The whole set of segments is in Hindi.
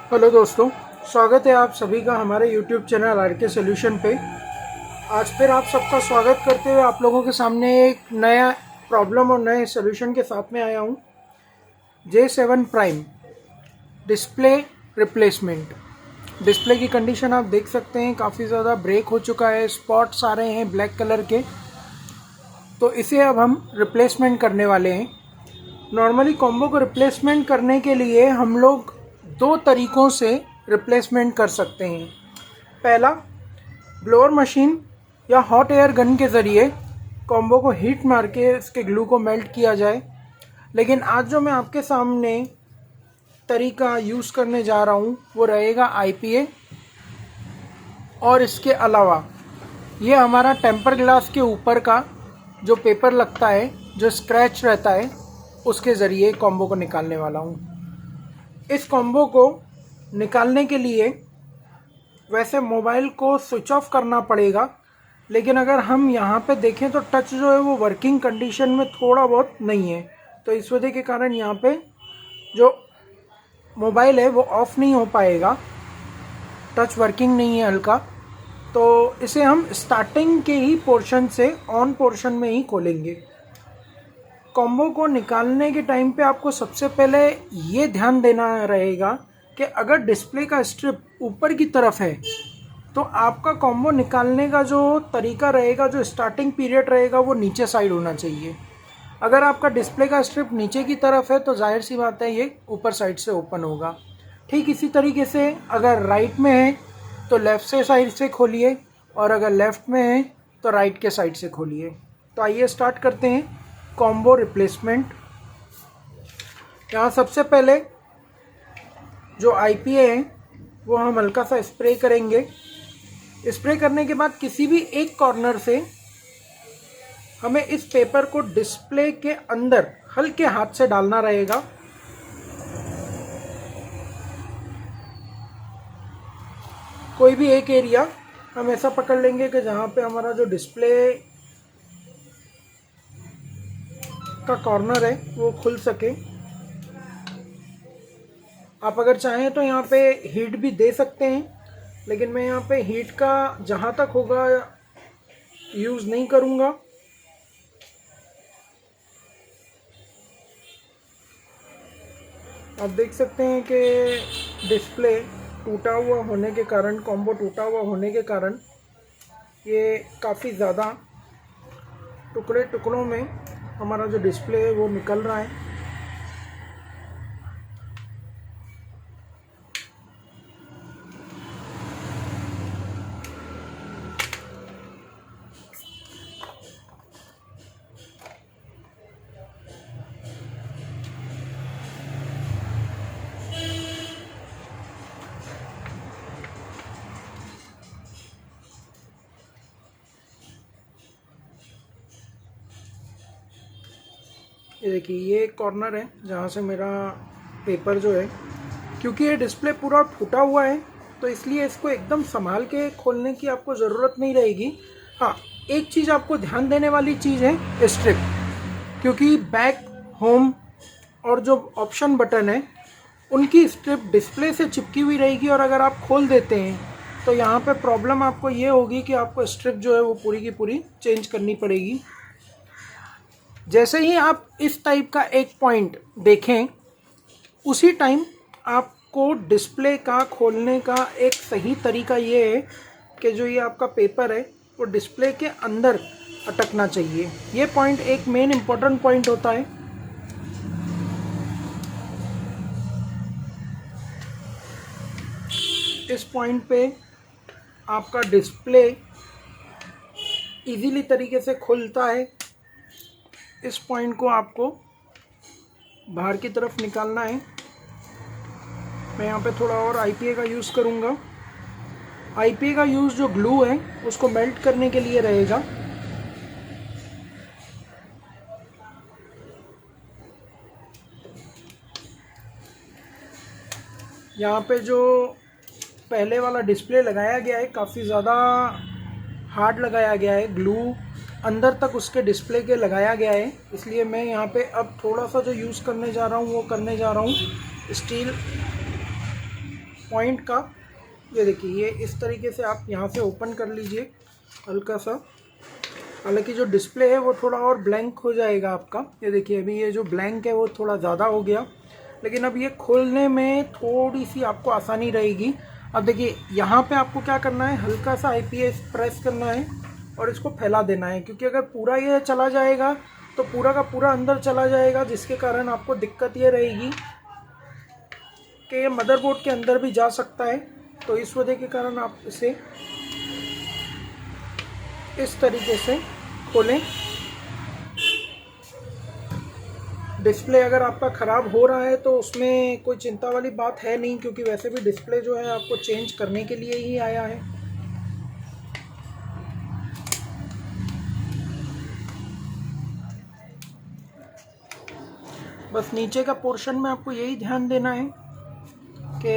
हेलो दोस्तों, स्वागत है आप सभी का हमारे YouTube चैनल RK सॉल्यूशन पे। आज फिर आप सबका स्वागत करते हुए आप लोगों के सामने एक नया प्रॉब्लम और नए सॉल्यूशन के साथ में आया हूँ। J7 prime display replacement. Display की कंडीशन आप देख सकते हैं, काफ़ी ज़्यादा ब्रेक हो चुका है, स्पॉट्स आ रहे हैं ब्लैक कलर के। तो इसे अब हम रिप्लेसमेंट करने वाले हैं। नॉर्मली कॉम्बो को रिप्लेसमेंट करने के लिए हम लोग दो तरीक़ों से रिप्लेसमेंट कर सकते हैं। पहला, ब्लोअर मशीन या हॉट एयर गन के ज़रिए कॉम्बो को हीट मार के इसके ग्लू को मेल्ट किया जाए। लेकिन आज जो मैं आपके सामने तरीका यूज़ करने जा रहा हूँ वो रहेगा IPA। और इसके अलावा ये हमारा टेम्पर ग्लास के ऊपर का जो पेपर लगता है, जो स्क्रैच रहता है, उसके ज़रिए कॉम्बो को निकालने वाला हूँ। इस कॉम्बो को निकालने के लिए वैसे मोबाइल को स्विच ऑफ करना पड़ेगा, लेकिन अगर हम यहाँ पे देखें तो टच जो है वो वर्किंग कंडीशन में थोड़ा बहुत नहीं है। तो इस वजह के कारण यहाँ पे जो मोबाइल है वो ऑफ़ नहीं हो पाएगा, टच वर्किंग नहीं है हल्का। तो इसे हम स्टार्टिंग के ही पोर्शन से ऑन पोर्शन में ही खोलेंगे। कॉम्बो को निकालने के टाइम पे आपको सबसे पहले ये ध्यान देना रहेगा कि अगर डिस्प्ले का स्ट्रिप ऊपर की तरफ है तो आपका कॉम्बो निकालने का जो तरीका रहेगा, जो स्टार्टिंग पीरियड रहेगा, वो नीचे साइड होना चाहिए। अगर आपका डिस्प्ले का स्ट्रिप नीचे की तरफ है तो जाहिर सी बात है ये ऊपर साइड से ओपन होगा। ठीक इसी तरीके से अगर राइट में है तो लेफ़्ट से साइड से खोलिए, और अगर लेफ़्ट में है तो राइट के साइड से खोलिए। तो आइए स्टार्ट करते हैं कॉम्बो रिप्लेसमेंट। यहाँ सबसे पहले जो IPA है वो हम हल्का सा स्प्रे करेंगे। स्प्रे करने के बाद किसी भी एक कॉर्नर से हमें इस पेपर को डिस्प्ले के अंदर हल्के हाथ से डालना रहेगा। कोई भी एक एरिया हम ऐसा पकड़ लेंगे कि जहाँ पे हमारा जो डिस्प्ले का कॉर्नर है वो खुल सके। आप अगर चाहें तो यहाँ पे हीट भी दे सकते हैं, लेकिन मैं यहाँ पे हीट का जहाँ तक होगा यूज़ नहीं करूँगा। आप देख सकते हैं कि डिस्प्ले टूटा हुआ होने के कारण, कॉम्बो टूटा हुआ होने के कारण ये काफ़ी ज़्यादा टुकड़े टुकड़ों में हमारा जो डिस्प्ले है वो निकल रहा है। ये देखिए, ये एक कॉर्नर है जहाँ से मेरा पेपर जो है, क्योंकि ये डिस्प्ले पूरा फूटा हुआ है तो इसलिए इसको एकदम संभाल के खोलने की आपको ज़रूरत नहीं रहेगी। हाँ, एक चीज़ आपको ध्यान देने वाली चीज़ है स्ट्रिप, क्योंकि बैक, होम और जो ऑप्शन बटन है उनकी स्ट्रिप डिस्प्ले से चिपकी हुई रहेगी, और अगर आप खोल देते हैं तो यहाँ पे प्रॉब्लम आपको ये होगी कि आपको स्ट्रिप जो है वो पूरी की पूरी चेंज करनी पड़ेगी। जैसे ही आप इस टाइप का एक पॉइंट देखें, उसी टाइम आपको डिस्प्ले का खोलने का एक सही तरीका ये है कि जो ये आपका पेपर है वो डिस्प्ले के अंदर अटकना चाहिए। ये पॉइंट एक मेन इम्पोर्टेंट पॉइंट होता है। इस पॉइंट पे आपका डिस्प्ले इजीली तरीके से खुलता है। इस पॉइंट को आपको बाहर की तरफ निकालना है। मैं यहाँ पे थोड़ा और IPA का यूज़ करूँगा। IPA का यूज़ जो ग्लू है उसको मेल्ट करने के लिए रहेगा। यहाँ पे जो पहले वाला डिस्प्ले लगाया गया है काफ़ी ज़्यादा हार्ड लगाया गया है, ग्लू अंदर तक उसके डिस्प्ले के लगाया गया है, इसलिए मैं यहाँ पे अब थोड़ा सा जो यूज़ करने जा रहा हूँ वो करने जा रहा हूँ स्टील पॉइंट का, ये देखिए, ये इस तरीके से आप यहाँ से ओपन कर लीजिए हल्का सा। हालांकि जो डिस्प्ले है वो थोड़ा और ब्लैंक हो जाएगा आपका। ये देखिए अभी ये जो ब्लैंक है वो थोड़ा ज़्यादा हो गया, लेकिन अब ये खोलने में थोड़ी सी आपको आसानी रहेगी। अब देखिए यहाँ पे आपको क्या करना है, हल्का सा IPS प्रेस करना है और इसको फैला देना है, क्योंकि अगर पूरा ये चला जाएगा तो पूरा का पूरा अंदर चला जाएगा, जिसके कारण आपको दिक्कत ये रहेगी कि ये मदरबोर्ड के अंदर भी जा सकता है। तो इस वजह के कारण आप इसे इस तरीके से खोलें। डिस्प्ले अगर आपका ख़राब हो रहा है तो उसमें कोई चिंता वाली बात है नहीं, क्योंकि वैसे भी डिस्प्ले जो है आपको चेंज करने के लिए ही आया है। बस नीचे का पोर्शन में आपको यही ध्यान देना है कि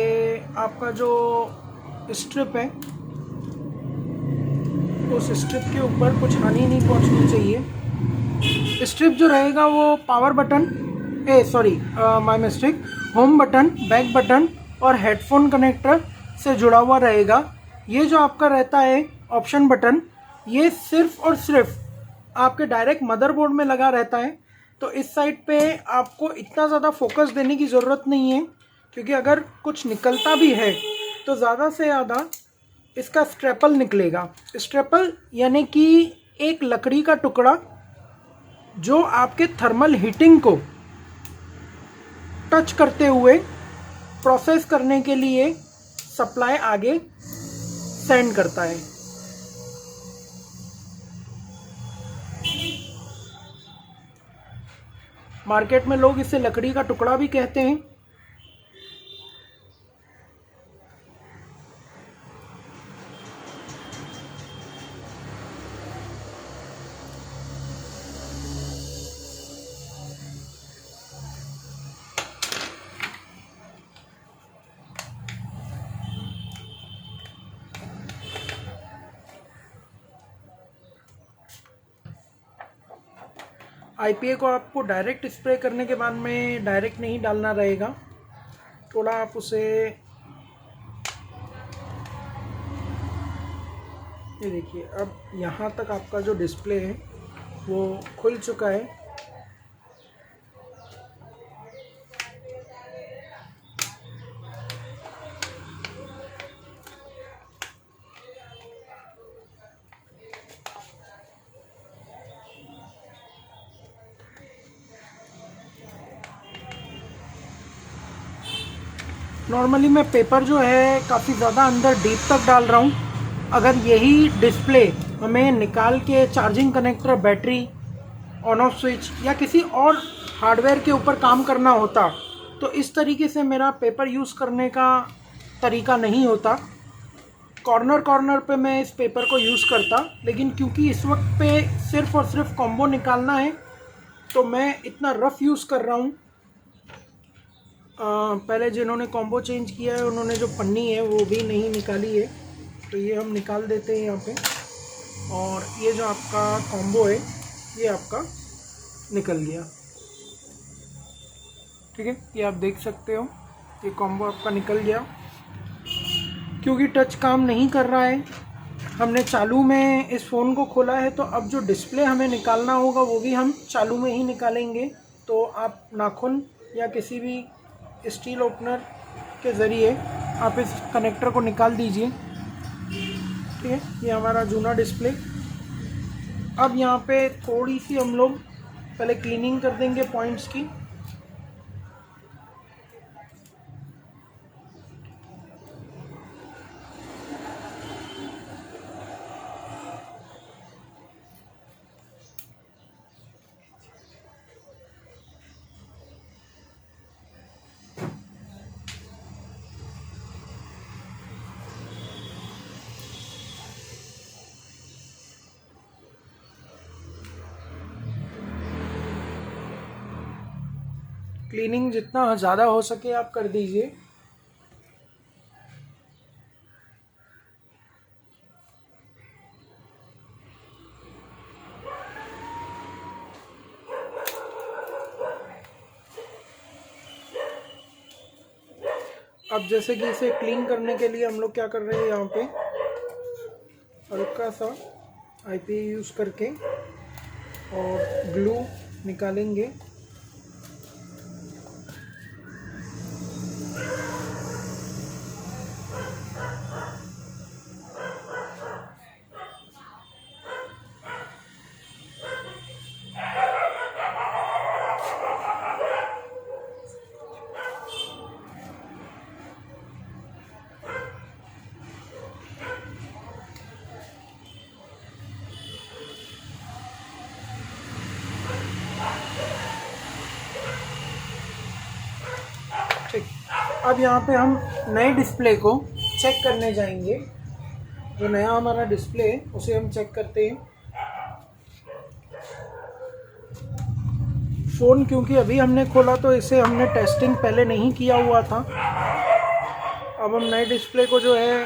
आपका जो स्ट्रिप है उस स्ट्रिप के ऊपर कुछ हानि नहीं पहुंचनी चाहिए। स्ट्रिप जो रहेगा वो power button, sorry my mistake, home button, back button और हेडफोन कनेक्टर से जुड़ा हुआ रहेगा। ये जो आपका रहता है ऑप्शन बटन, ये सिर्फ और सिर्फ आपके डायरेक्ट मदरबोर्ड में लगा रहता है। तो इस साइड पे आपको इतना ज़्यादा फोकस देने की ज़रूरत नहीं है, क्योंकि अगर कुछ निकलता भी है तो ज़्यादा से ज़्यादा इसका स्ट्रेपल निकलेगा। स्ट्रेपल यानी कि एक लकड़ी का टुकड़ा जो आपके थर्मल हीटिंग को टच करते हुए प्रोसेस करने के लिए सप्लाई आगे सेंड करता है। मार्केट में लोग इसे लकड़ी का टुकड़ा भी कहते हैं। IPA को आपको डायरेक्ट स्प्रे करने के बाद में डायरेक्ट नहीं डालना रहेगा, थोड़ा आप उसे, ये देखिए अब यहाँ तक आपका जो डिस्प्ले है वो खुल चुका है। नॉर्मली मैं पेपर जो है काफ़ी ज़्यादा अंदर डीप तक डाल रहा हूँ। अगर यही डिस्प्ले हमें निकाल के charging connector, battery, on off switch या किसी और हार्डवेयर के ऊपर काम करना होता तो इस तरीके से मेरा पेपर यूज़ करने का तरीका नहीं होता। कॉर्नर कॉर्नर पे मैं इस पेपर को यूज़ करता, लेकिन क्योंकि इस वक्त पे सिर्फ़ और सिर्फ कॉम्बो निकालना है तो मैं इतना रफ़ यूज़ कर रहा हूँ। पहले जिन्होंने कॉम्बो चेंज किया है उन्होंने जो पन्नी है वो भी नहीं निकाली है, तो ये हम निकाल देते हैं यहाँ पे। और ये जो आपका कॉम्बो है ये आपका निकल गया, ठीक है, ये आप देख सकते हो, ये कॉम्बो आपका निकल गया। क्योंकि टच काम नहीं कर रहा है, हमने चालू में इस फ़ोन को खोला है, तो अब जो डिस्प्ले हमें निकालना होगा वो भी हम चालू में ही निकालेंगे। तो आप नाखून या किसी भी स्टील ओपनर के ज़रिए आप इस कनेक्टर को निकाल दीजिए, ठीक है। ये हमारा जूना डिस्प्ले। अब यहाँ पे थोड़ी सी हम लोग पहले क्लीनिंग कर देंगे पॉइंट्स की। क्लीनिंग जितना ज़्यादा हो सके आप कर दीजिए। अब जैसे कि इसे क्लीन करने के लिए हम लोग क्या कर रहे हैं, यहाँ पे हल्का सा आईपीए यूज़ करके और ग्लू निकालेंगे। ठीक, अब यहाँ पे हम नए डिस्प्ले को चेक करने जाएंगे। जो नया हमारा डिस्प्ले है उसे हम चेक करते हैं। फ़ोन क्योंकि अभी हमने खोला तो इसे हमने टेस्टिंग पहले नहीं किया हुआ था। अब हम नए डिस्प्ले को जो है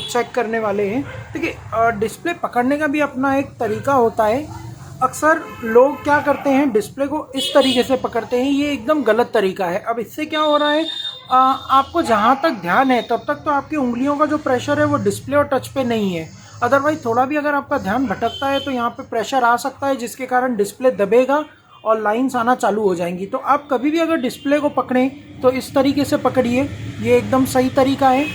चेक करने वाले हैं। देखिए, डिस्प्ले पकड़ने का भी अपना एक तरीका होता है। अक्सर लोग क्या करते हैं, डिस्प्ले को इस तरीके से पकड़ते हैं, ये एकदम गलत तरीका है। अब इससे क्या हो रहा है, आपको जहाँ तक ध्यान है तब तक तो आपकी उंगलियों का जो प्रेशर है वो डिस्प्ले और टच पे नहीं है। अदरवाइज थोड़ा भी अगर आपका ध्यान भटकता है तो यहाँ पे प्रेशर आ सकता है, जिसके कारण डिस्प्ले दबेगा और लाइंस आना चालू हो जाएंगी। तो आप कभी भी अगर डिस्प्ले को पकड़ें तो इस तरीके से पकड़िए, ये एकदम सही तरीका है।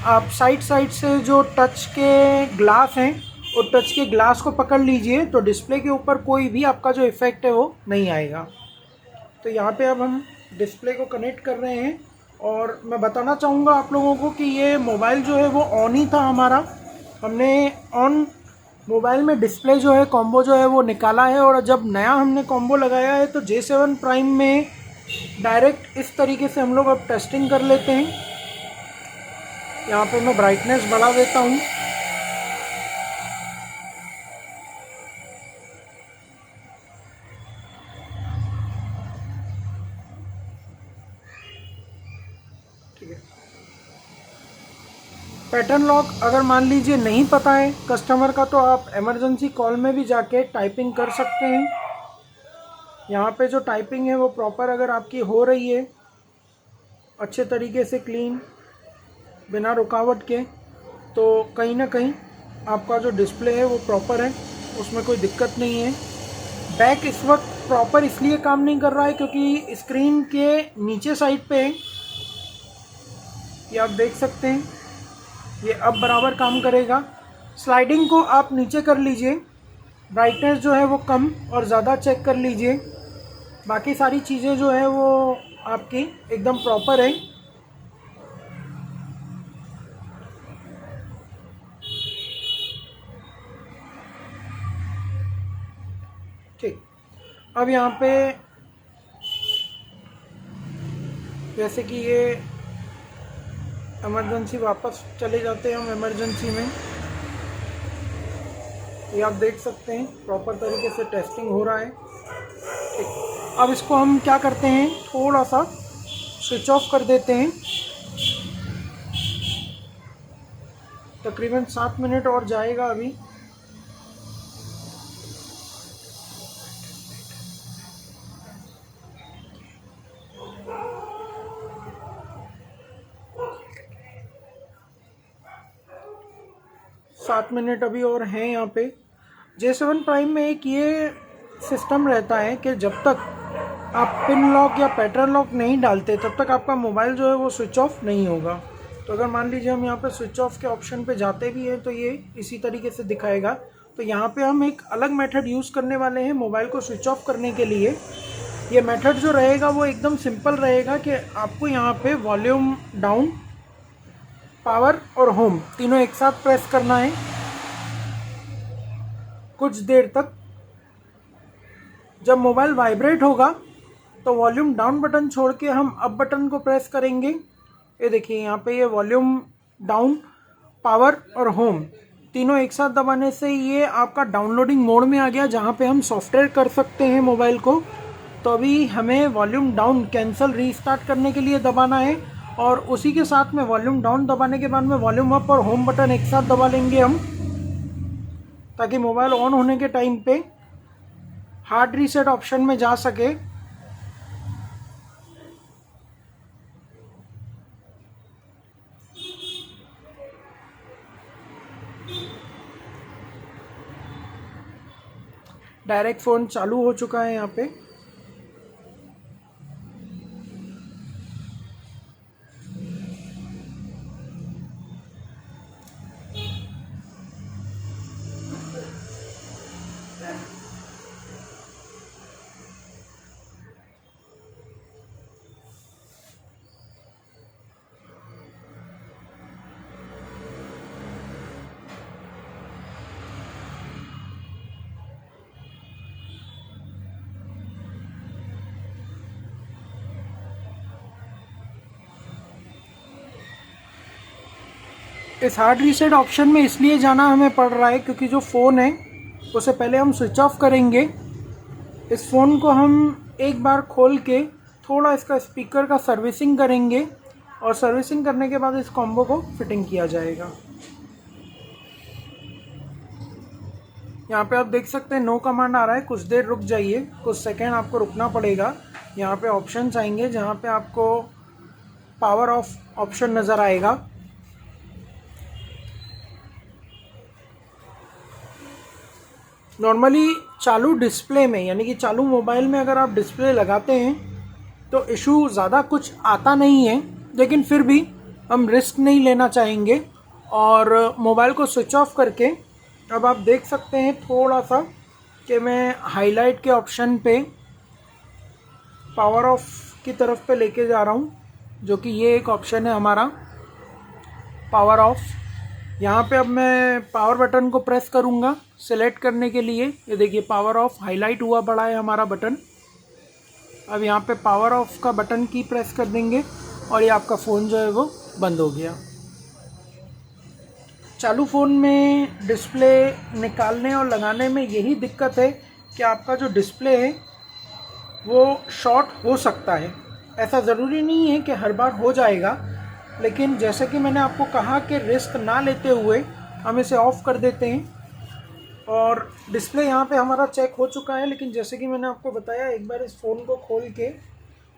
आप साइड साइड से जो टच के ग्लास हैं और टच के ग्लास को पकड़ लीजिए तो डिस्प्ले के ऊपर कोई भी आपका जो इफ़ेक्ट है वो नहीं आएगा। तो यहाँ पे अब हम डिस्प्ले को कनेक्ट कर रहे हैं और मैं बताना चाहूँगा आप लोगों को कि ये मोबाइल जो है वो ऑन ही था हमारा। हमने ऑन मोबाइल में डिस्प्ले जो है कॉम्बो जो है वो निकाला है, और जब नया हमने कॉम्बो लगाया है तो J7 प्राइम में डायरेक्ट इस तरीके से हम लोग अब टेस्टिंग कर लेते हैं। यहाँ पे मैं ब्राइटनेस बढ़ा देता हूँ। ठीक है, पैटर्न लॉक अगर मान लीजिए नहीं पता है कस्टमर का तो आप इमरजेंसी कॉल में भी जाके टाइपिंग कर सकते हैं। यहाँ पे जो टाइपिंग है वो प्रॉपर अगर आपकी हो रही है अच्छे तरीके से क्लीन बिना रुकावट के, तो कहीं ना कहीं आपका जो डिस्प्ले है वो प्रॉपर है, उसमें कोई दिक्कत नहीं है। बैक इस वक्त प्रॉपर इसलिए काम नहीं कर रहा है क्योंकि स्क्रीन के नीचे साइड पे ये आप देख सकते हैं, ये अब बराबर काम करेगा। स्लाइडिंग को आप नीचे कर लीजिए, ब्राइटनेस जो है वो कम और ज़्यादा चेक कर लीजिए। बाकी सारी चीज़ें जो है वो आपकी एकदम प्रॉपर है। ठीक, अब यहाँ पे जैसे कि ये इमरजेंसी वापस चले जाते हैं हम इमरजेंसी में, ये आप देख सकते हैं प्रॉपर तरीके से टेस्टिंग हो रहा है। ठीक, अब इसको हम क्या करते हैं, थोड़ा सा स्विच ऑफ कर देते हैं। तकरीबन 7 मिनट और जाएगा अभी। सात मिनट अभी और हैं यहाँ पे। J7 प्राइम में एक ये सिस्टम रहता है कि जब तक आप पिन लॉक या पैटर्न लॉक नहीं डालते तब तक आपका मोबाइल जो है वो स्विच ऑफ नहीं होगा। तो अगर मान लीजिए हम यहाँ पे स्विच ऑफ के ऑप्शन पे जाते भी हैं तो ये इसी तरीके से दिखाएगा। तो यहाँ पे हम एक अलग मेथड यूज़ करने वाले हैं मोबाइल को स्विच ऑफ करने के लिए। ये मेथड जो रहेगा वो एकदम सिंपल रहेगा कि आपको यहाँ पे वॉल्यूम डाउन, पावर और होम तीनों एक साथ प्रेस करना है कुछ देर तक। जब मोबाइल वाइब्रेट होगा तो वॉल्यूम डाउन बटन छोड़ के हम अप बटन को प्रेस करेंगे। ये देखिए यहाँ पे ये वॉल्यूम डाउन, पावर और होम तीनों एक साथ दबाने से ये आपका डाउनलोडिंग मोड में आ गया, जहाँ पे हम सॉफ्टवेयर कर सकते हैं मोबाइल को। तो अभी हमें वॉल्यूम डाउन कैंसिल रीस्टार्ट करने के लिए दबाना है, और उसी के साथ में वॉल्यूम डाउन दबाने के बाद में वॉल्यूम अप और होम बटन एक साथ दबा लेंगे हम, ताकि मोबाइल ऑन होने के टाइम पे हार्ड रीसेट ऑप्शन में जा सके। डायरेक्ट फ़ोन चालू हो चुका है यहाँ पे। इस हार्ड रीसेट ऑप्शन में इसलिए जाना हमें पड़ रहा है क्योंकि जो फ़ोन है उसे पहले हम स्विच ऑफ करेंगे। इस फ़ोन को हम एक बार खोल के थोड़ा इसका स्पीकर का सर्विसिंग करेंगे और सर्विसिंग करने के बाद इस कॉम्बो को फिटिंग किया जाएगा। यहाँ पे आप देख सकते हैं नो कमांड आ रहा है, कुछ देर रुक जाइए, कुछ सेकेंड आपको रुकना पड़ेगा। यहाँ पे ऑप्शंस आएंगे जहाँ पे आपको पावर ऑफ ऑप्शन नज़र आएगा। नॉर्मली चालू डिस्प्ले में यानी कि चालू मोबाइल में अगर आप डिस्प्ले लगाते हैं तो इशू ज़्यादा कुछ आता नहीं है, लेकिन फिर भी हम रिस्क नहीं लेना चाहेंगे और मोबाइल को स्विच ऑफ करके अब आप देख सकते हैं थोड़ा सा कि मैं हाईलाइट के ऑप्शन पे पावर ऑफ की तरफ पे लेके जा रहा हूँ, जो कि ये एक ऑप्शन है हमारा पावर ऑफ। यहाँ पे अब मैं पावर बटन को प्रेस करूँगा सेलेक्ट करने के लिए। ये देखिए पावर ऑफ हाईलाइट हुआ पड़ा है हमारा बटन। अब यहाँ पे पावर ऑफ का बटन की प्रेस कर देंगे और ये आपका फ़ोन जो है वो बंद हो गया। चालू फ़ोन में डिस्प्ले निकालने और लगाने में यही दिक्कत है कि आपका जो डिस्प्ले है वो शॉर्ट हो सकता है। ऐसा ज़रूरी नहीं है कि हर बार हो जाएगा, लेकिन जैसे कि मैंने आपको कहा कि रिस्क ना लेते हुए हम इसे ऑफ़ कर देते हैं। और डिस्प्ले यहाँ पे हमारा चेक हो चुका है, लेकिन जैसे कि मैंने आपको बताया एक बार इस फ़ोन को खोल के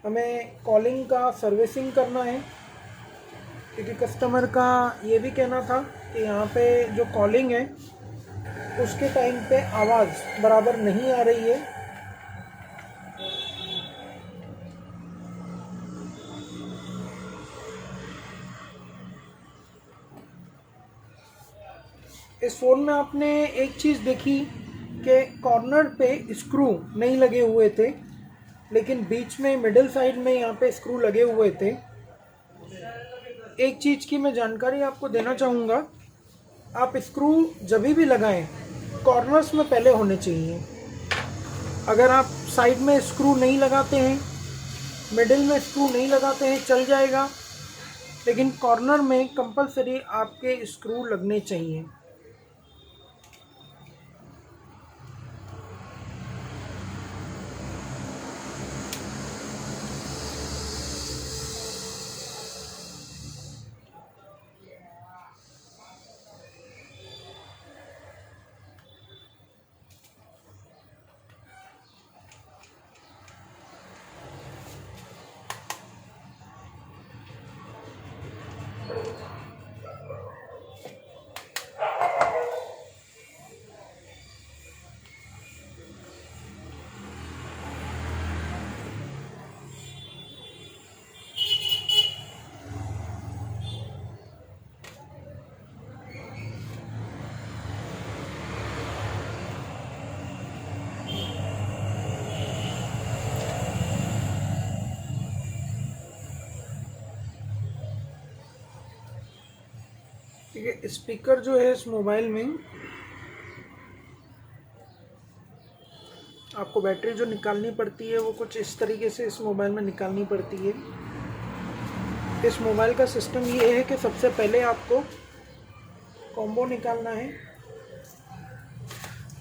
हमें कॉलिंग का सर्विसिंग करना है, क्योंकि कस्टमर का ये भी कहना था कि यहाँ पे जो कॉलिंग है उसके टाइम पे आवाज़ बराबर नहीं आ रही है। इस फ़ोन में आपने एक चीज़ देखी कि कॉर्नर पे स्क्रू नहीं लगे हुए थे, लेकिन बीच में मिडिल साइड में यहाँ पे स्क्रू लगे हुए थे। एक चीज़ की मैं जानकारी आपको देना चाहूँगा, आप स्क्रू जब भी लगाएं कॉर्नर्स में पहले होने चाहिए। अगर आप साइड में स्क्रू नहीं लगाते हैं, मिडिल में स्क्रू नहीं लगाते हैं, चल जाएगा, लेकिन कॉर्नर में कंपलसरी आपके स्क्रू लगने चाहिए। ठीक है, स्पीकर जो है इस मोबाइल में आपको बैटरी जो निकालनी पड़ती है वो कुछ इस तरीके से इस मोबाइल में निकालनी पड़ती है। इस मोबाइल का सिस्टम ये है कि सबसे पहले आपको कॉम्बो निकालना है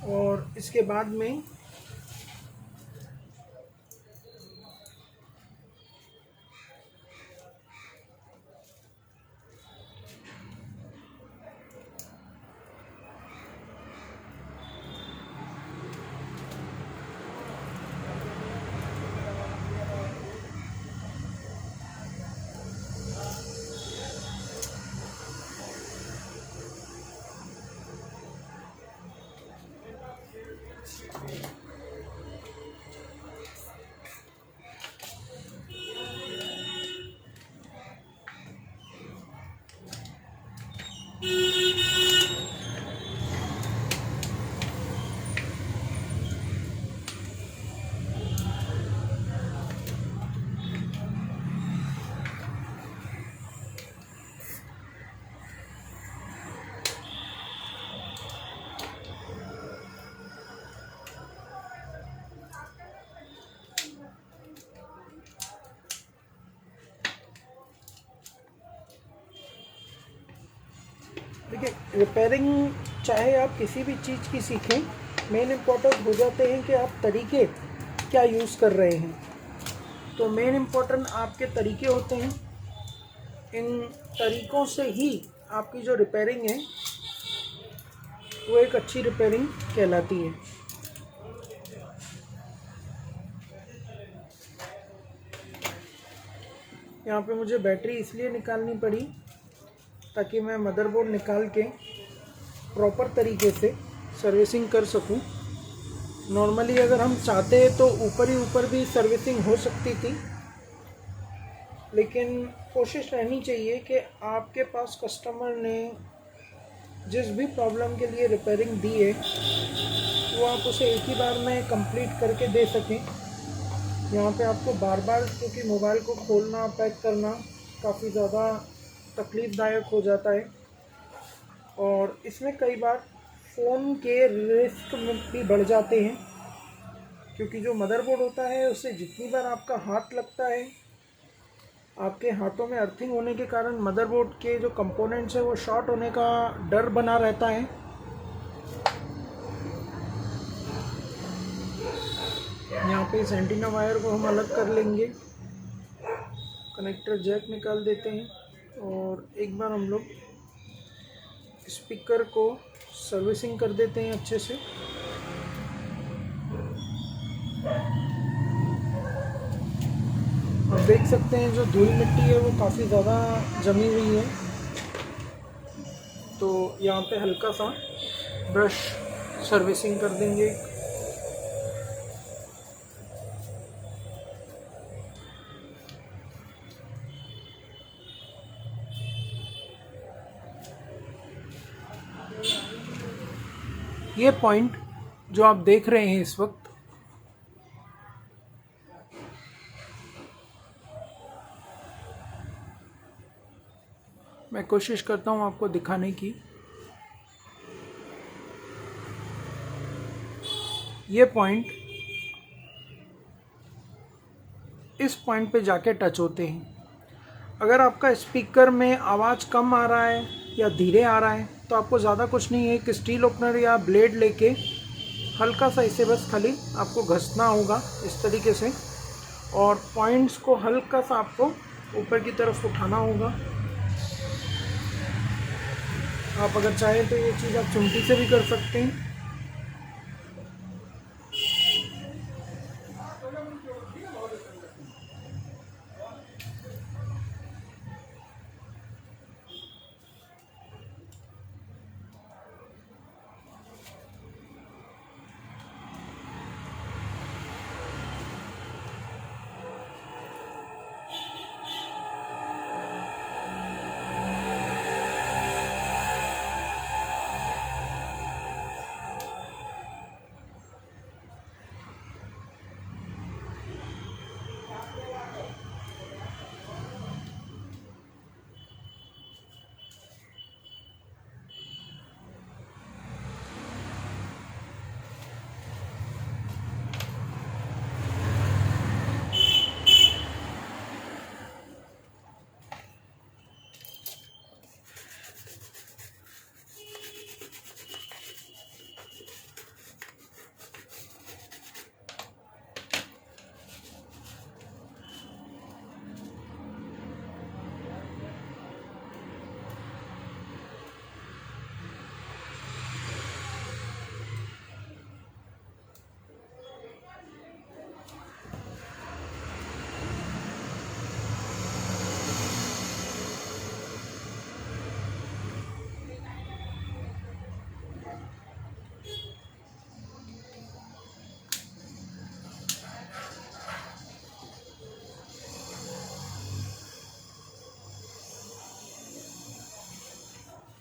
और इसके बाद में देखिए, रिपेयरिंग चाहे आप किसी भी चीज़ की सीखें, मेन इम्पोर्टेंट हो जाते हैं कि आप तरीके क्या यूज़ कर रहे हैं। तो मेन इम्पोर्टेंट आपके तरीके होते हैं। इन तरीक़ों से ही आपकी जो रिपेयरिंग है वो एक अच्छी रिपेयरिंग कहलाती है। यहाँ पे मुझे बैटरी इसलिए निकालनी पड़ी ताकि मैं मदरबोर्ड निकाल के प्रॉपर तरीके से सर्विसिंग कर सकूं। नॉर्मली अगर हम चाहते तो ऊपर भी सर्विसिंग हो सकती थी, लेकिन कोशिश रहनी चाहिए कि आपके पास कस्टमर ने जिस भी प्रॉब्लम के लिए रिपेयरिंग दी है वो आप उसे एक ही बार में कंप्लीट करके दे सकें। यहाँ पे आपको बार बार, क्योंकि मोबाइल को खोलना पैक करना काफ़ी ज़्यादा तकलीफ़दायक हो जाता है, और इसमें कई बार फ़ोन के रिस्क भी बढ़ जाते हैं, क्योंकि जो मदरबोर्ड होता है उससे जितनी बार आपका हाथ लगता है, आपके हाथों में अर्थिंग होने के कारण मदरबोर्ड के जो कंपोनेंट्स हैं वो शॉर्ट होने का डर बना रहता है। यहाँ पे इस एंटीना वायर को हम अलग कर लेंगे, कनेक्टर जैक निकाल देते हैं, और एक बार हम लोग स्पीकर को सर्विसिंग कर देते हैं अच्छे से। आप देख सकते हैं जो धूल मिट्टी है वो काफ़ी ज़्यादा जमी हुई है, तो यहाँ पे हल्का सा ब्रश सर्विसिंग कर देंगे। ये पॉइंट जो आप देख रहे हैं इस वक्त, मैं कोशिश करता हूँ आपको दिखाने की। ये पॉइंट इस पॉइंट पे जाके टच होते हैं। अगर आपका स्पीकर में आवाज़ कम आ रहा है या धीरे आ रहा है तो आपको ज़्यादा कुछ नहीं है, एक स्टील ओपनर या ब्लेड लेके हल्का सा इसे बस खाली आपको घसना होगा इस तरीके से, और पॉइंट्स को हल्का सा आपको ऊपर की तरफ उठाना होगा। आप अगर चाहें तो ये चीज़ आप चिमटी से भी कर सकते हैं।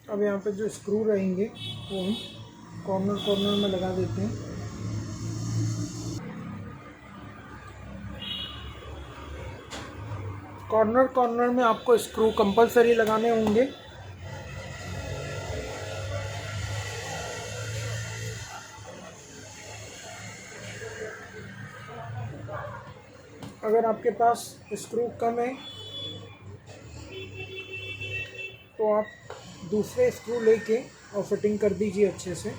अब यहाँ पे जो स्क्रू रहेंगे वो हम कॉर्नर में लगा देते हैं। कॉर्नर में आपको स्क्रू कंपलसरी लगाने होंगे। अगर आपके पास स्क्रू कम है तो आप दूसरे स्क्रू लेके और फिटिंग कर दीजिए अच्छे से।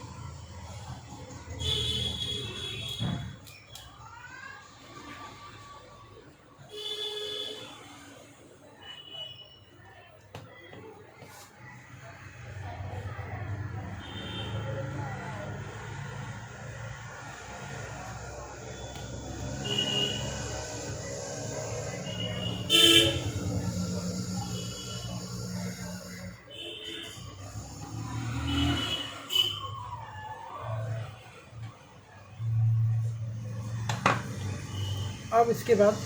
अब इसके बाद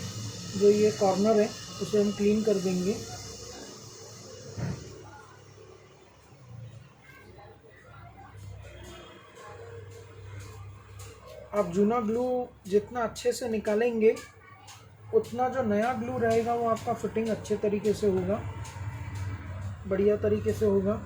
जो ये कॉर्नर है उसे हम क्लीन कर देंगे। आप जूना ग्लू जितना अच्छे से निकालेंगे उतना जो नया ग्लू रहेगा वो आपका फिटिंग अच्छे तरीके से होगा, बढ़िया तरीके से होगा।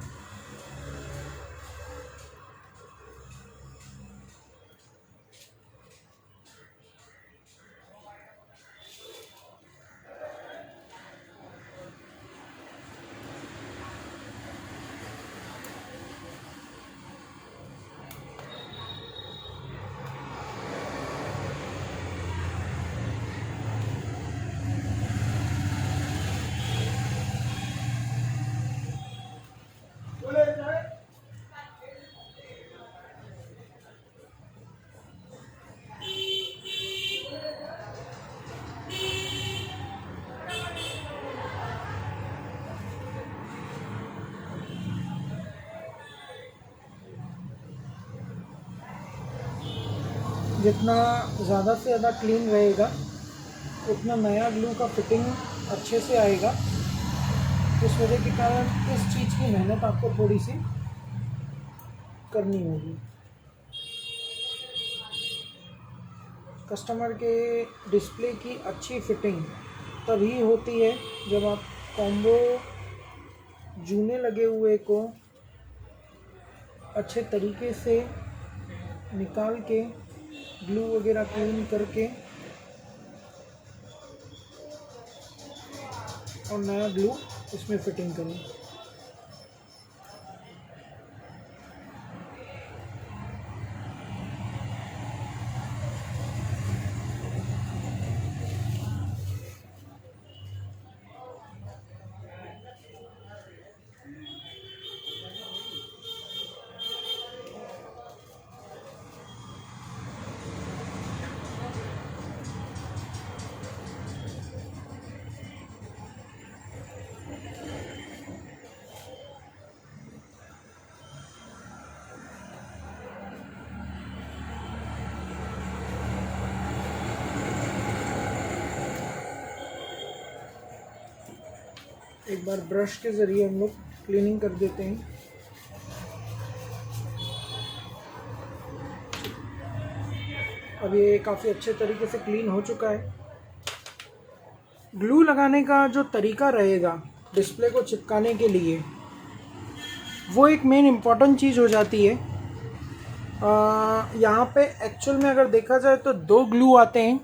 जितना ज़्यादा से ज़्यादा क्लीन रहेगा उतना नया ग्लू का फिटिंग अच्छे से आएगा। इस वजह के कारण इस चीज़ की मेहनत आपको थोड़ी सी करनी होगी। कस्टमर के डिस्प्ले की अच्छी फिटिंग तभी होती है जब आप कॉम्बो जूने लगे हुए को अच्छे तरीके से निकाल के ग्लू वगैरह क्लीन करके और नया ग्लू इसमें फिटिंग करें। एक बार ब्रश के ज़रिए हम लोग क्लीनिंग कर देते हैं। अब ये काफ़ी अच्छे तरीके से क्लीन हो चुका है। ग्लू लगाने का जो तरीका रहेगा डिस्प्ले को चिपकाने के लिए वो एक मेन इम्पॉर्टेंट चीज़ हो जाती है। यहाँ पे एक्चुअल में अगर देखा जाए तो दो ग्लू आते हैं।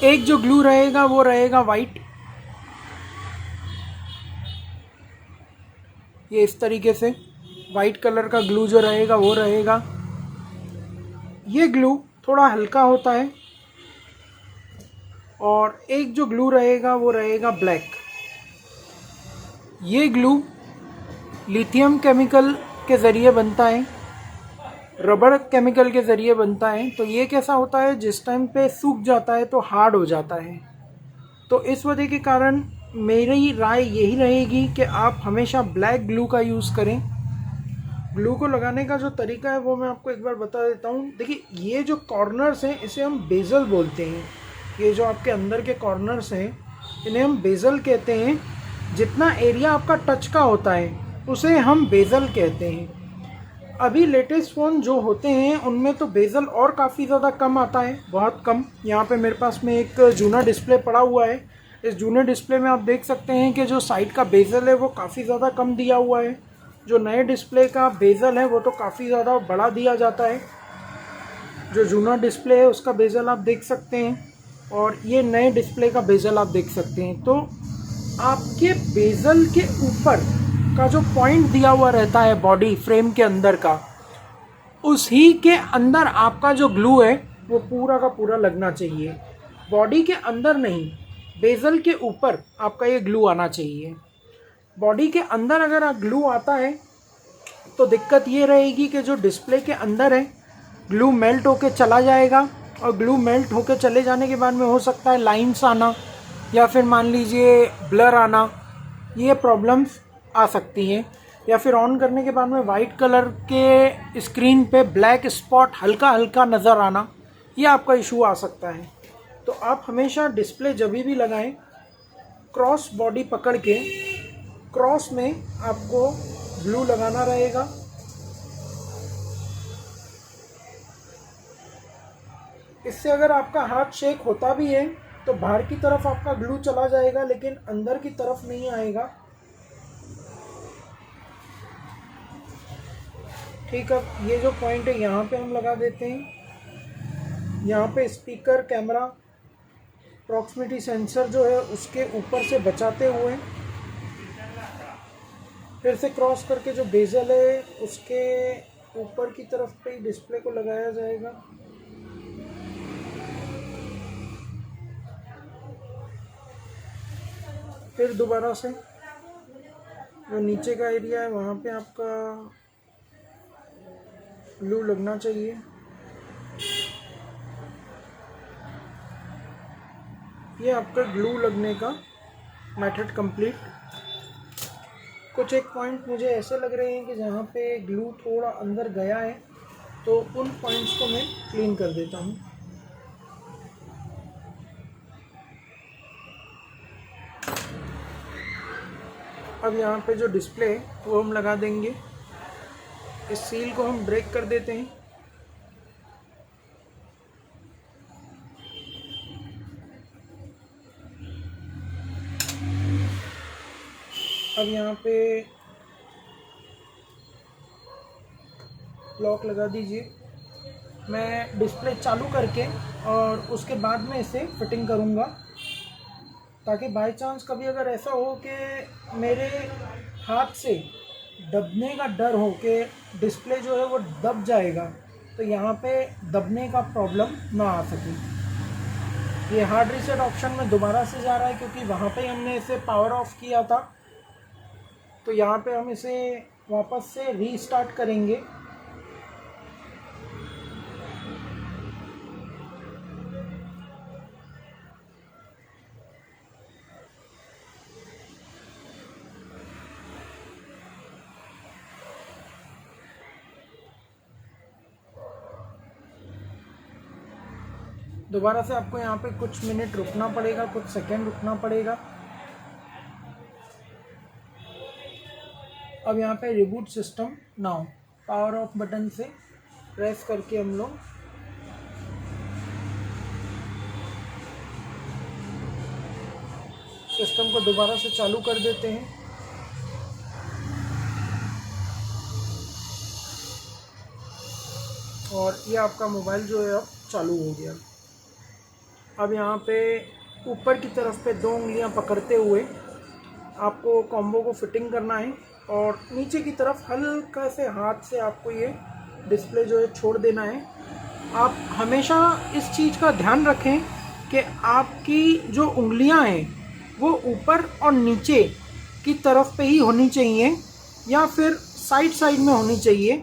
एक जो ग्लू रहेगा वो रहेगा वाइट, ये इस तरीके से वाइट कलर का ग्लू जो रहेगा वो रहेगा। ये ग्लू थोड़ा हल्का होता है। और एक जो ग्लू रहेगा वो रहेगा ब्लैक। ये ग्लू लिथियम केमिकल के ज़रिए बनता है, रबड़ केमिकल के ज़रिए बनता है। तो ये कैसा होता है, जिस टाइम पे सूख जाता है तो हार्ड हो जाता है। तो इस वजह के कारण मेरी राय यही रहेगी कि आप हमेशा ब्लैक ग्लू का यूज़ करें। ग्लू को लगाने का जो तरीका है वो मैं आपको एक बार बता देता हूँ। देखिए, ये जो कॉर्नर्स हैं इसे हम बेज़ल बोलते हैं। ये जो आपके अंदर के कॉर्नर्स हैं इन्हें हम बेज़ल कहते हैं। जितना एरिया आपका टच का होता है उसे हम बेज़ल कहते हैं। अभी लेटेस्ट फ़ोन जो होते हैं उनमें तो बेज़ल और काफ़ी ज़्यादा कम आता है, बहुत कम। यहाँ पे मेरे पास में एक जूना डिस्प्ले पड़ा हुआ है। इस जूने डिस्प्ले में आप देख सकते हैं कि जो साइड का बेज़ल है वो काफ़ी ज़्यादा कम दिया हुआ है। जो नए डिस्प्ले का बेज़ल है वो तो काफ़ी ज़्यादा बड़ा दिया जाता है। जो जूना डिस्प्ले है उसका बेज़ल आप देख सकते हैं और ये नए डिस्प्ले का बेज़ल आप देख सकते हैं। तो आपके बेजल के ऊपर का जो पॉइंट दिया हुआ रहता है बॉडी फ्रेम के अंदर का, उसी के अंदर आपका जो ग्लू है वो पूरा का पूरा लगना चाहिए। बॉडी के अंदर नहीं, बेजल के ऊपर आपका ये ग्लू आना चाहिए। बॉडी के अंदर अगर ग्लू आता है तो दिक्कत ये रहेगी कि जो डिस्प्ले के अंदर है ग्लू मेल्ट होके चला जाएगा, और ग्लू मेल्ट होके चले जाने के बाद में हो सकता है लाइंस आना या फिर मान लीजिए ब्लर आना, ये प्रॉब्लम्स आ सकती हैं। या फिर ऑन करने के बाद में वाइट कलर के स्क्रीन पे ब्लैक स्पॉट हल्का हल्का नज़र आना, ये आपका इशू आ सकता है। तो आप हमेशा डिस्प्ले जब भी लगाएं, क्रॉस बॉडी पकड़ के क्रॉस में आपको ग्लू लगाना रहेगा। इससे अगर आपका हाथ शेक होता भी है तो बाहर की तरफ आपका ग्लू चला जाएगा, लेकिन अंदर की तरफ नहीं आएगा। ठीक है, ये जो पॉइंट है यहाँ पे हम लगा देते हैं। यहाँ पे स्पीकर, कैमरा, प्रॉक्सिमिटी सेंसर जो है उसके ऊपर से बचाते हुए फिर से क्रॉस करके जो बेजल है उसके ऊपर की तरफ पे डिस्प्ले को लगाया जाएगा। फिर दोबारा से जो नीचे का एरिया है वहाँ पे आपका ग्लू लगना चाहिए। ये आपका ग्लू लगने का मेथड कंप्लीट। कुछ एक पॉइंट मुझे ऐसे लग रहे हैं कि जहाँ पे ग्लू थोड़ा अंदर गया है, तो उन पॉइंट्स को मैं क्लीन कर देता हूँ। अब यहाँ पे जो डिस्प्ले है वो हम लगा देंगे। इस सील को हम ब्रेक कर देते हैं। अब यहाँ पे लॉक लगा दीजिए। मैं डिस्प्ले चालू करके और उसके बाद में इसे फिटिंग करूँगा, ताकि बाय चांस कभी अगर ऐसा हो कि मेरे हाथ से दबने का डर हो कि डिस्प्ले जो है वो दब जाएगा, तो यहाँ पे दबने का प्रॉब्लम ना आ सके। ये हार्ड रीसेट ऑप्शन में दोबारा से जा रहा है क्योंकि वहाँ पे हमने इसे पावर ऑफ किया था, तो यहाँ पे हम इसे वापस से रीस्टार्ट करेंगे। दोबारा से आपको यहाँ पे कुछ मिनट रुकना पड़ेगा, कुछ सेकंड रुकना पड़ेगा। अब यहाँ पे reboot system now power off button से प्रेस करके हम लोग सिस्टम को दोबारा से चालू कर देते हैं। और ये आपका मोबाइल जो है अब चालू हो गया। अब यहाँ पे ऊपर की तरफ पे 2 उंगलियाँ पकड़ते हुए आपको कॉम्बो को फिटिंग करना है, और नीचे की तरफ हल्का से हाथ से आपको ये डिस्प्ले जो है छोड़ देना है। आप हमेशा इस चीज़ का ध्यान रखें कि आपकी जो उंगलियां हैं वो ऊपर और नीचे की तरफ पे ही होनी चाहिए, या फिर साइड साइड में होनी चाहिए,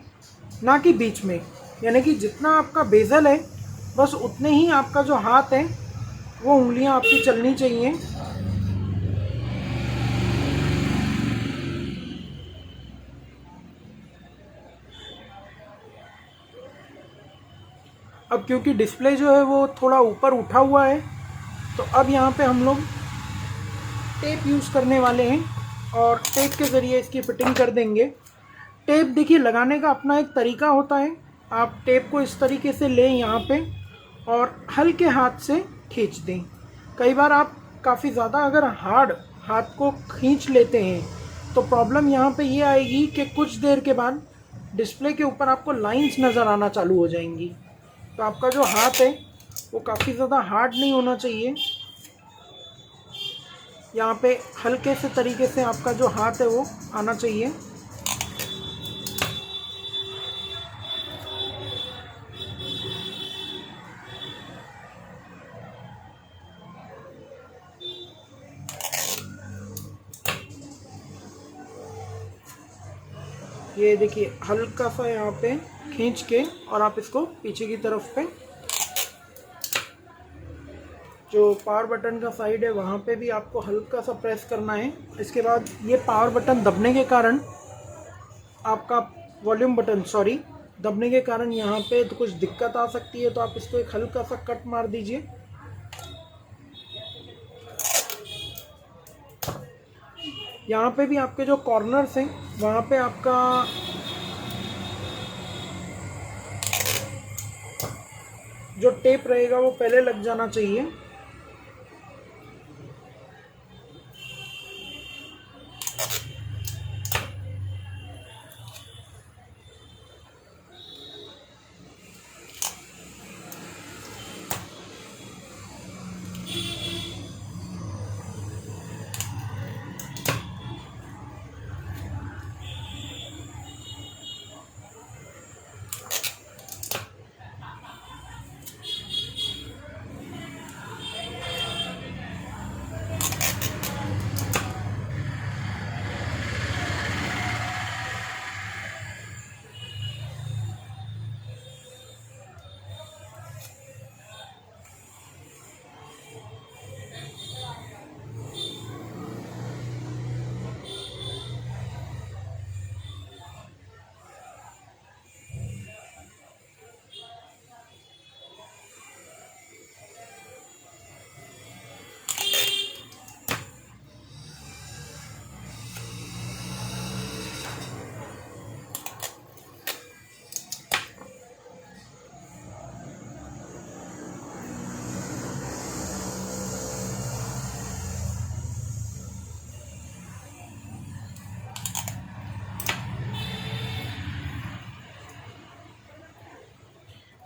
ना कि बीच में। यानी कि जितना आपका बेजल है बस उतने ही आपका जो हाथ है वो उंगलियां आपकी चलनी चाहिए। अब क्योंकि डिस्प्ले जो है वो थोड़ा ऊपर उठा हुआ है, तो अब यहाँ पे हम लोग टेप यूज़ करने वाले हैं और टेप के ज़रिए इसकी फिटिंग कर देंगे। टेप देखिए लगाने का अपना एक तरीका होता है। आप टेप को इस तरीके से लें यहाँ पे और हल्के हाथ से खींच दें। कई बार आप काफ़ी ज़्यादा अगर हार्ड हाथ को खींच लेते हैं तो प्रॉब्लम यहाँ पे ये आएगी कि कुछ देर के बाद डिस्प्ले के ऊपर आपको लाइंस नज़र आना चालू हो जाएंगी। तो आपका जो हाथ है वो काफ़ी ज़्यादा हार्ड नहीं होना चाहिए। यहाँ पे हल्के से तरीके से आपका जो हाथ है वो आना चाहिए। ये देखिए हल्का सा यहाँ पे खींच के और आप इसको पीछे की तरफ पे जो पावर बटन का साइड है वहाँ पे भी आपको हल्का सा प्रेस करना है। इसके बाद ये पावर बटन दबने के कारण आपका वॉल्यूम बटन दबने के कारण यहाँ पे तो कुछ दिक्कत आ सकती है, तो आप इसको एक हल्का सा कट मार दीजिए। यहाँ पे भी आपके जो कॉर्नर्स हैं वहाँ पे आपका जो टेप रहेगा वो पहले लग जाना चाहिए।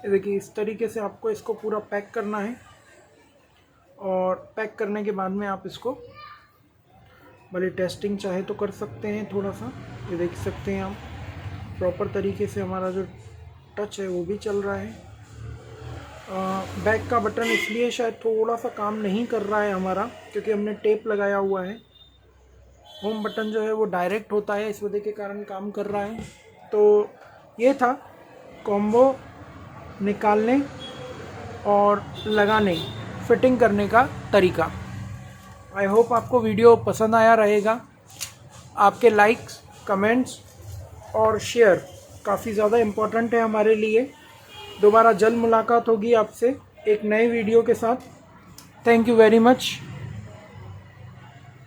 देखिए इस तरीके से आपको इसको पूरा पैक करना है, और पैक करने के बाद में आप इसको भले टेस्टिंग चाहे तो कर सकते हैं थोड़ा सा। ये देख सकते हैं आप प्रॉपर तरीके से हमारा जो टच है वो भी चल रहा है। बैक का बटन इसलिए शायद थोड़ा सा काम नहीं कर रहा है हमारा, क्योंकि हमने टेप लगाया हुआ है। होम बटन जो है वो डायरेक्ट होता है, इस वजह के कारण काम कर रहा है। तो ये था कॉम्बो निकालने और लगाने फिटिंग करने का तरीका। आई होप आपको वीडियो पसंद आया रहेगा। आपके लाइक्स, कमेंट्स और शेयर काफ़ी ज़्यादा इम्पोर्टेंट है हमारे लिए। दोबारा जल्द मुलाकात होगी आपसे एक नए वीडियो के साथ। Thank you very much.